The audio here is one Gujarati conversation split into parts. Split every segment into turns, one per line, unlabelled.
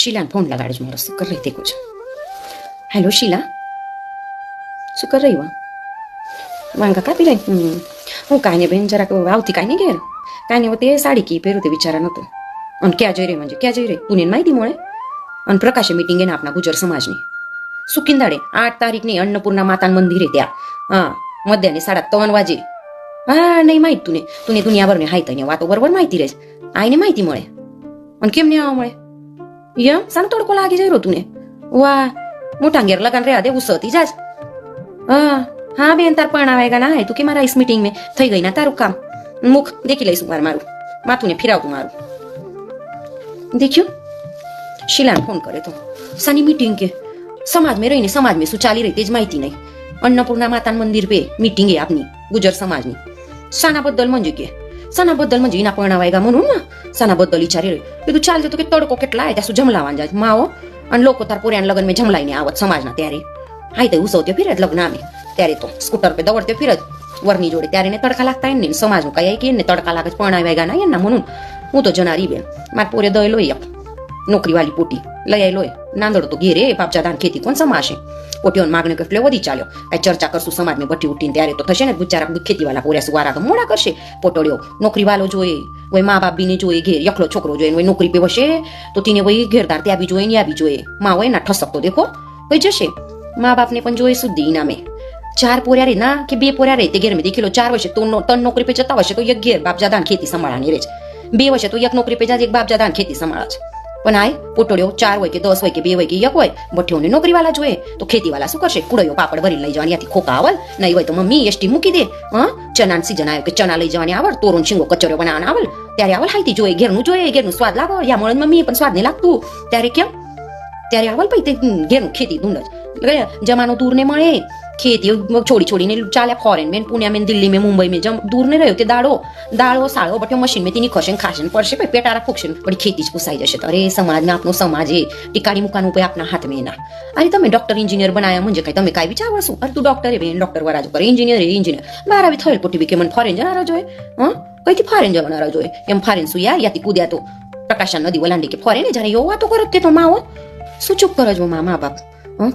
શીલાને ફોન લગાડજો મારો શું કરી રહી તે કુછ હેલો શીલા શું કરી રહી વાંગા કાપી રહી હું કાંઈ નહીં બેન જરાક આવતી કાંઈ નહીં ઘેર કાંઈ નહીં તે સાડી કી પહેરું તે વિચારા નહોતું અને ક્યાં જઈ રહી म्हणजे ક્યાં જઈ રહી તું માહિતી મળે અને પ્રકાશે મીટિંગ એને આપણા ગુજર સમાજની સુકિંદાડે 8 તારીખની અન્નપૂર્ણા માતા મંદિરે ત્યાં હા મધ્યાને 3:30 વાગે હા નહીં માહિતી તુને દુનિયાભરને હાઈ તને વાતો બરોબર માહિતી રહે આઈને માહિતી મળે અને કેમ નહીં આવવા મળે યમ સાનો તડકો લાગી જાય તુને વાહ મોટા ઘેર લગાન રહ્યા દે ઉસતી જાજ હા બેન તાર પણ આવેગા ના તું કે મારા ઇસ મીટિંગ में થઈ ગઈ ના તારું કામ મુખ દેખી લઈશું મારું માથું ને ફિરાવતું મારું દેખ્યું શીલાને ફોન કરે તો સાની મીટિંગ કે समाज में रहीने समाज में શું ચાલી રહી તે જ માહિતી નહીં अन्नपूर्णा माता मंदिर पे मीटिंग आहे आपली गुजर समाजनी सानाबद्दल म्हणजे इना परणावायगा म्हणून ना सानाबद्दल विचारी रे तू चालते तो के तडको કેટલા आहे त्यासू जमलावान जात माओ અને લોકો તાર પોરિયાન લગન में જમલાઈને આવત સમાજના ત્યારે હાઈ તે ઉસવતે ફિરત લગ્ન આમે ત્યારે તો સ્કૂટર पे દોડતે ફિરત વરની જોડે ત્યારે ને તડકા લાગતા ને સમાજનું કઈ કે ને તડકા લાગે પરણાવાયગા ના એના म्हणून હું તો જનારી બેન માર પોરે દય લોય નોકરી વાળી પોટી લઈ આઈ લોય નાંદડો તો ઘેરે બાપજા દાન ખેતી કોણ સમાશે પોટીઓન માગને કેટલો વધી ચાલ્યો કઈ ચર્ચા કરશું સમાજમાં બઠી ઉઠીને ત્યારે તો થશે ને બિચારા ખેતી વાળા પોર્યા સુવારા તો મોડા કરશે પોટોડ્યો નોકરી વાળો જોઈએ વય મા બાપ બીને જોઈએ ઘેર એકલો છોકરો જોઈએ વય નોકરી પે વશે તો તેને વય ઘેરદાર ત્યાં બી જોઈએ ને આ બી જોઈએ માં હોય ના ઠસક તો દેખો વય જશે મા બાપને પણ જોઈએ સુધી ઇનામે 4 પોર્યા રે ના કે 2 પોર્યા રે તે ઘેર में દેખેલો 4 વર્ષે તો 3 નોકરી પે જતા વર્ષે તો એક ઘેર બાપજા દાન ખેતી સંભાળવાની રહે છે 2 વર્ષે તો એક નોકરી પે જાજે એક બાપજા દાન ખેતી સંભાળે છે પણ આય પોટોડ્યો 4 હોય કે 10 હોય કે 2 હોય કે 1 હોય બઠ્યોને નોકરી વાળા જોઈએ તો ખેતી વાળા શું કરશે કુડયો પાપડ ભરી લઈ જવાની આથી ખોકા આવલ નહીં હોય તો મમ્મી એસટી મૂકી દે ચનાન સીઝન આવ્યો કે ચના લઈ જવાની આવડ તોરણ શીંગો કચોરો બનાવવાનો આવલ ત્યારે આવલ હાઈતી જોઈએ ઘેરનું સ્વાદ લાગો યા મળે મમ્મી પણ સ્વાદ નહીં લાગતું ત્યારે કેમ ત્યારે આવલ પછી તે ઘેરનું ખેતી ધૂંડ જ જમાનો દૂર ને મળે खेती छोड़ी ने चाले फॉरेन में पुणे में दिल्ली में मुंबई में जब दूर नहीं रहो ते दाड़ो साड़ो बटे मशीन में तीनी खशन खाशन पड़શે भाई पेटारा फूकशन बड़ी खेती જ પૂસાઈ જશે અરે સમાજ में આપનો સમાજ એ ટીકાડી મુકાનું पे આપના હાથ में ના અરે તમે ડોક્ટર એન્જિનિયર બનાયા म्हणजे કઈ તમે કાઈ વિચારવશું અરે તું ડોક્ટર એ બેન ડોક્ટર વરાજો કરે એન્જિનિયર 12 થયેલ પોટી બી કે મને ફોરેન જનારા જોઈએ કઈથી ફોરેન જનારા જોઈએ એમ ફોરેન સુયા યાતી કૂદ્યા તો પ્રકાશન નદી વલાંડી કે ફોરેન જાણે એવો વાતો કરત તે તો માવો શું ચૂપ કરજો મા બાપ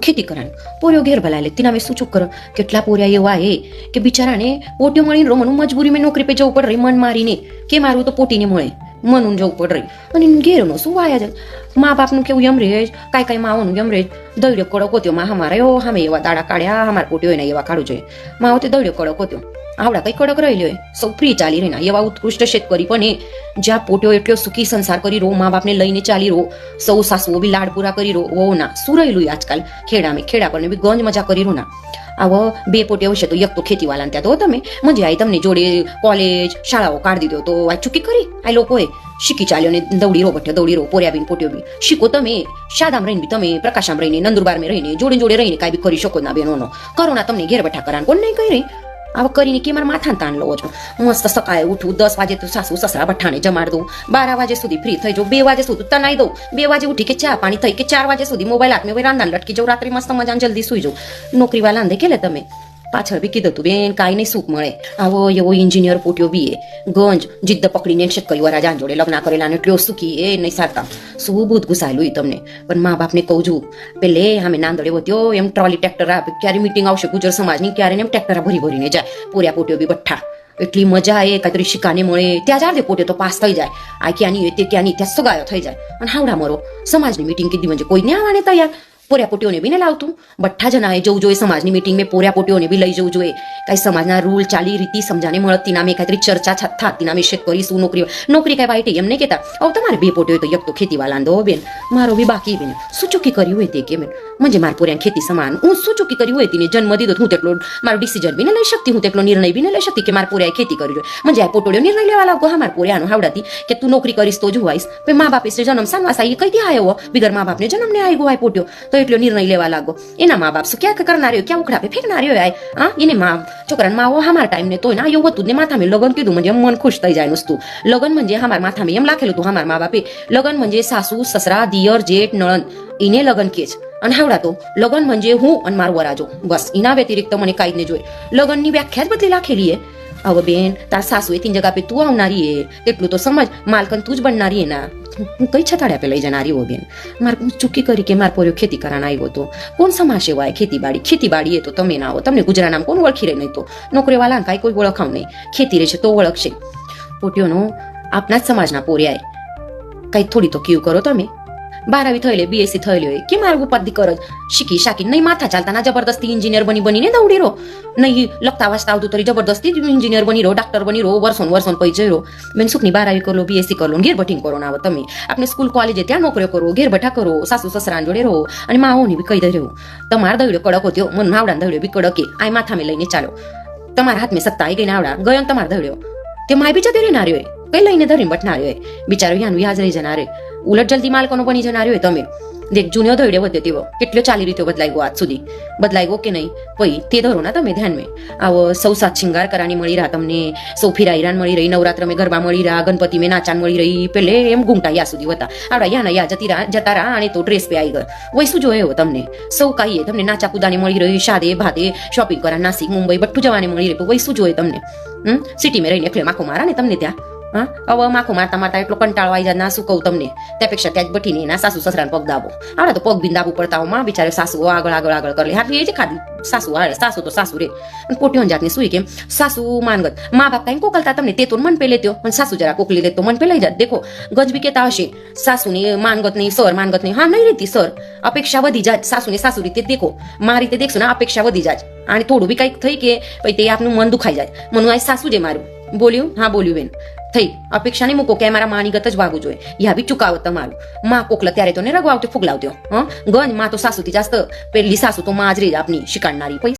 ખેતી કરવાની પોરિયો ઘેર ભલાય લે તેના શું ચૂક કરો કેટલા પોરિયા એવા હે કે બિચારાને પોટિયો મળીને રોમનું મજબૂરી મેં નોકરી પે જવું પડ રહી મન મારીને કે મારું તો પોટીને મળે મનું જવું પડ રહી અને ઘેરનો શું વાયા જાય મા બાપનું કેવું એમ રહે કાંઈ માવાનું એમ રહે દૈડ્યો કડો કોત્યો માં હમારે ઓ હામે એવા દાડા કાઢ્યા અમાર પોટિયો એને એવા કાઢું જોઈએ માવો તે દૈડ્યો કડો કોત્યો આવડા કઈ કડક રહી લે સૌ ફ્રી ચાલી રહી ના એવા ઉત્કૃષ્ટ શેતકરી પણ જ્યાં પોટ્યો એટલો સુખી સંસાર કરી રો મા બાપને લઈને ચાલી રો સૌ સાસુઓ બી લાડ પૂરા કરી રો વો ના શું રહેલું આજકાલ ખેડા પર બી ગંજ મજા કરી રો ના આવો 2 પોટ્યો હશે તો એક તો ખેતી વાળાને ત્યાં તો તમે મજા આવી તમને જોડે કોલેજ શાળાઓ કાઢી દીધો તો આ ચૂકી કરી આ લોકોએ શીખી ચાલ્યો ને દৌડી રો પોર્યા બીન પોટ્યો બી શીખો તમે શાદામ રહીને બી તમે પ્રકાશામ રહીને નંદુરબાર માં રહીને જોડે રહીને કાંઈ બી કરી શકો ના બેનોનો કરોના તમને ઘેર બેઠા કરાન કોણ નહીં કરી આવા કરીને કે મારા માથાને તાણ લવો છો મસ્ત સકાળે ઉઠું 10 વાગે તો સાસુ સસરા બઠાણે જમાડ દઉં 12 વાગે સુધી ફ્રી થઈ જાઉં 2 વાગે સુધી તનાઈ દઉં 2 વાગે ઉઠી કે ચા પાણી થઈ કે 4 વાગે સુધી મોબાઈલ હાથમાં હોય રાંધાને લટકી જાઉં રાત્રે મસ્ત મજાને જલ્દી સુઈ જાઉં નોકરી વાળા અંધે કેલે તમે પાછળ બી કીધું તું બેન કાંઈ નહીં સુખ મળે આવો એવો એન્જિનિયર પોટ્યો બી ગંજ જીદ્દ પકડીને શેતકરી વાળા જાન જોડે લગ્ન કરેલા ને એટલો સુખી એ નહીં સારતા શું બુધ ઘુસાયેલું તમને પણ મા બાપને કહું છું પેલે અમે નાંદડે વધ્યો એમ ટ્રોલી ટ્રેક્ટર આપે ક્યારે મીટિંગ આવશે ગુજર સમાજની ક્યારે એમ ટ્રેક્ટર ભરીને જાય પૂર્યા પોટ્યો બી બઠ્ઠા એટલી મજા આવે કાંઈ શિકાને મળે ત્યાં જાડે પોટે તો પાસ થઈ જાય આ ક્યાંની તે ક્યાંની ત્યાં સગાયો થઈ જાય અને હાવડા મરો સમાજની મીટિંગ કીધી म्हणजे કોઈને આવવાને તૈયાર પોર્યા પોટીઓને બી ને લાવતું બઠ્ઠા જણાએ જવું જોઈએ સમાજની મીટિંગ में પોર્યા પોટીઓને બી લઈ જવું જોઈએ કાંઈ સમાજના રૂલ ચાલી રીતિ સમજાને મળતી નામે કાંઈ ચર્ચા થતી નામે શેતકરી શું નોકરી કાંઈ વાઈટ એમ નહીં કહેતા હવે તમારે 2 પોટીઓ તો એક તો ખેતી વાળા દો બેન મારો બી બાકી બેન શું ચૂકી કરી હોય તે કે બેન म्हणजे માર પોર્યા ખેતી સમાન હું શું ચૂકી કરી હોય તેને જન્મ દીધો હું તેટલો મારો ડિસિઝન બી ને લઈ શકતી હું તેટલો નિર્ણય બી ને લઈ શકતી કે માર પોર્યા ખેતી કરી જોઈએ म्हणजे આ પોટોડ્યો નિર્ણય લેવા લાગો હા માર પોર્યાનો હાવડાતી કે તું નોકરી કરીશ તો જોવાઈશ પછી મા બાપે જન્મ સાનવાસ આવી કઈથી આવ્યો બિગર મા બાપને જન્મ ને આવ્યો આ પોટ્યો તો એટલો નિર્ણય લેવા લાગો એના મા બાપ શું ક્યાં કરનાર્યો ક્યાં ઉખડા પે ફેંકનાર્યો આય હા એને મા છોકરાને માવો હમાર ટાઈમ ને તોય ના એવું હતું ને માથામાં લગન કીધું म्हणजे મન ખુશ થઈ જાય નસ્તું લગન म्हणजे હમાર માથામાં એમ લાખેલું હતું હમાર મા બાપે લગન म्हणजे સાસુ સસરા દિયર જેઠ નણંદ એને લગન કે છે અને હાવડા તો લગન म्हणजे હું અને મારો વરાજો બસ એના વ્યતિરિક્ત મને કાંઈ જ નહીં જોઈએ લગનની વ્યાખ્યા જ બદલી લાખેલી અવ બેન તાર સાસુએ તીન જગા પે તું આવનારી એ એટલું તો સમજ માલકન તું જ બનનારી એ ના હું કઈ છતાડ્યા પે લઈ જનારી હો બેન મારે હું ચૂકી કરી કે માર પોર્યો ખેતી કરાના આવ્યો તો કોણ સમાશે વાય ખેતીબાડી એ તો તમે ના આવો તમને ગુજરાતમાં કોણ ઓળખી રહે નહીં તો નોકરી વાળા કાંઈ કોઈ ઓળખાવ નહીં ખેતી રહેશે તો ઓળખશે પોટ્યોનો આપના જ સમાજના પોર્યાય કઈ થોડી તો કેવું કરો તમે 12વી થયેલી બીએસસી થયેલી હોય કે મારું ઉપાધિ કરો શીખી શાકી નહીં માથા ચાલતા ના જબરદસ્તી એન્જિનિયર બનીને દৌડી રહો નહીં લખતા વાંચતા આવતું તરી જબરદસ્તી એન્જિનિયર બની રહો ડાક્ટર બની રહો વર્ષોન પૈ જઈ રહો બેન સુખની 12વી કરો બીએસસી કરો ઘેર બઠીને કરો ના આવો તમે આપણે સ્કૂલ કોલેજે ત્યાં નોકરીઓ કરો ઘેર બઠા કરો સાસુ સસરા જોડે રહો અને માઓની બી કહી દઈ રહ્યો તમારા દવડ્યો કડક હોત્યો મન માવડા દવડ્યો બી કડકે આ માથા મેં લઈને ચાલો તમારા હાથમાં સત્તા આવી ગઈ આવડા ગયો તમારા દવડ્યો તે માય બી જતી રહેનારી હોય કઈ લઈને ધરીને બટનારી હોય બિચારો યાનું યાદ રહી જનારે ઉલટ જલ્દી માલકોનો બની જનારી હોય તમે દેખ જૂનો ધોઈડે વધ્યો તેવો કેટલો ચાલી રીતે બદલાઈ ગયો આજ સુધી બદલાઈ ગયો કે નહીં પછી તે ધરો ના તમે ધ્યાન મેં આવો સૌ સાત શિંગાર કરાની મળી રહ્યા તમને સૌ ફિરાઈરાન મળી રહી નવરાત્ર મેં ગરબા મળી રહ્યા ગણપતિ મેં નાચાન મળી રહી પેલે એમ ગુંગટા યા સુધી હતા આવડા યા યા જતા રહ્યા અને તો ડ્રેસ પે આવી ગયો વય શું જોયો તમને સૌ કાઈએ તમને નાચા કુદાની મળી રહી શાદે ભાદે શોપિંગ કરા નાસિક મુંબઈ બટ્ટુ જવાની મળી રહી વય શું જોયે તમને સિટીમાં રહીને એટલે માખો મારા ને તમને ત્યાં હા હવે માખો મારતા એટલો કંટાળો આવી જાય ના શું કહું તમને ત્યાં ત્યાં જ બઠીને એના સાસુ સસરાને પગ દાબો આવડે તો પગ બિન દાબવું પડતા માં બિચારે સાસુ આગળ કરી હાથવી એ જ ખાધી સાસુ તો સાસુ રે અને પોટ્યો જાતને સુઈ કેમ સાસુ માનગત મા બાપ કઈ કોકલતા તમને તે તો મન પે લેતો પણ સાસુ જરા કોકલી લે તો મન પે લઈ જાય દેખો ગજબી કેતા હશે સાસુની માનગતની સર માનગતની હા નહીં રહેતી સર અપેક્ષા વધી જાય સાસુને સાસુ રીતે દેખો મારી રીતે દેખશો ને અપેક્ષા વધી જાય અને થોડું બી કઈક થઈ કે પછી તે આપનું મન દુખાઈ જાય મનું આ સાસુ જે મારું બોલ્યું હા બોલ્યું બેન થઈ અપેક્ષા નહીં મૂકો કે મારા માની ગત જ વાગવું જોઈએ યા બી ચુકાવો તમારું માં કોકલા ત્યારે તો ને રગવાવતો ફૂગલાવતો હા ગંજ માં તો સાસુથી જાસ્ત પેલી સાસુ તો માં જ રહી આપની શિકારનારી